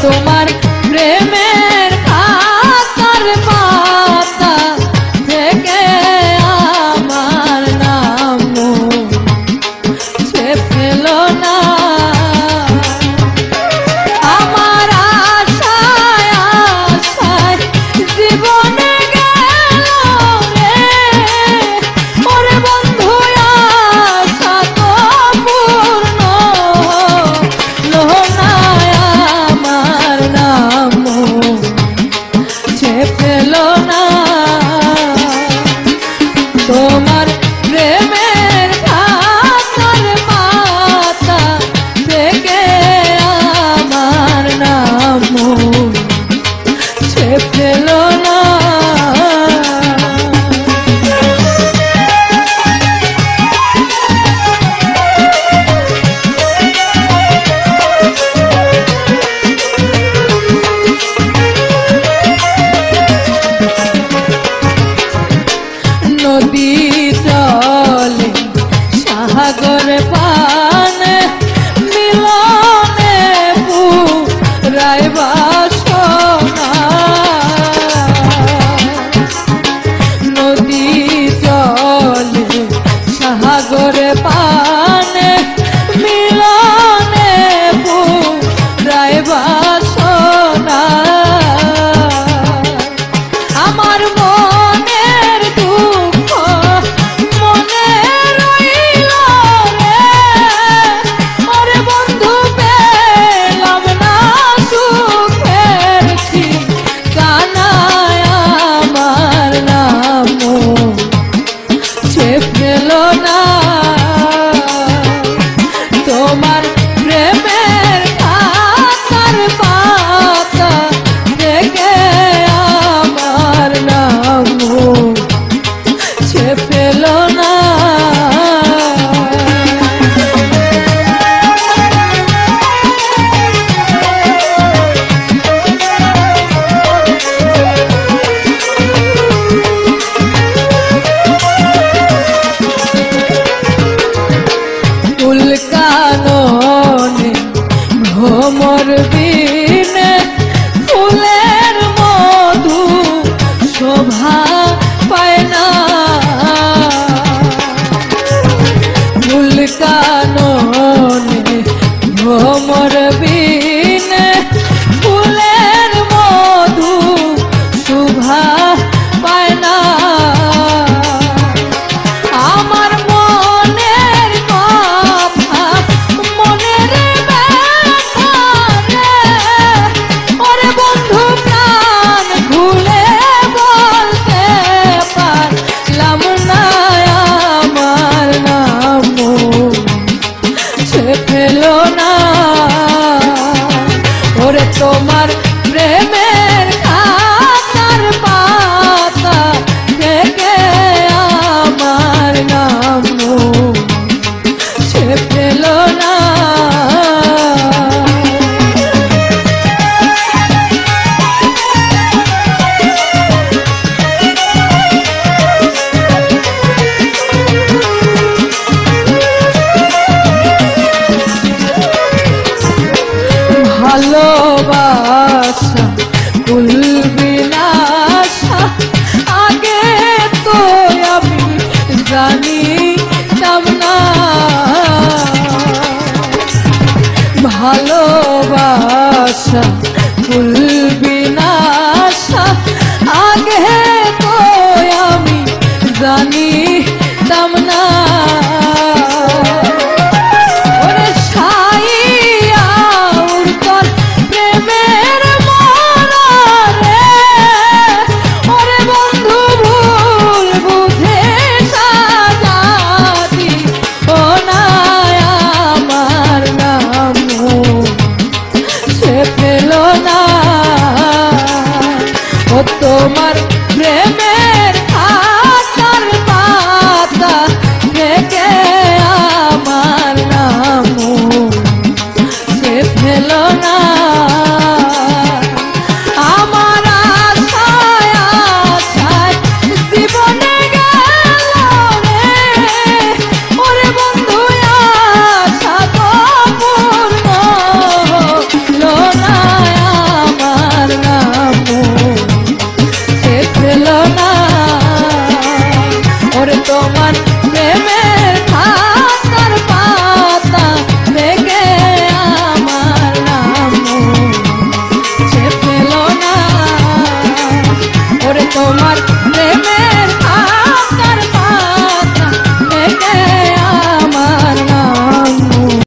তোমার প্রেমের খাতার পাতা থেকে আমার নাম মুছে ফেলো না। আমার আশায় আশায় জীবনে গেল রে, ওরে বন্ধু আশা তো পূর্ণ হলো না। আমার নাম মুছে ফেলো না। তোমার প্রেমের খাতার পাতা থেকে আমার নাম মুছে ফেলো না। নদী জলে সাগর পানে মিলনে পুরাই বাসনা। নদী জলে সাগর পানে মিলনে পুরাই বাসনা। আমার মনের দুঃখ মনে রইল রে, ওরে বন্ধু পেলাম না সুখের ঠিকানা। আমার নাম মুছে ফেলো না। তোমার প্রেমের খাতার পাতা থেকে আমার নাম মুছে ফেলো না। ফুল কাননে ভ্রমর বিনে ফুলের মধু শোভা পায় না। ফুল কাননে ভ্রমর বিনে ফুলের মধু শোভা পায় না। আমার মনের কথা মনের ব্যথা রে, ওরে বন্ধু প্রাণ খুলে বলতে পারলাম না। আমার নাম মুছে ফেলো না। ওরে তোমার প্রেমের খাতার পাতা থেকে আমার নাম মুছে ফেলো না। ভালোবাসা ভুলবি না আশা আগে তো আমি জানিতাম না। ভালোবাসা ভুলবি না আশা আগে তো আমি জানিতাম না। তোমার প্রেমের খাতার পাতা থেকে আমার নাম মুছে ফেলো না। আমার আশায় আশায় জীবনে গেল রে, ওরে বন্ধু আশা তো পূর্ণ হলো না। তোমার প্রেমের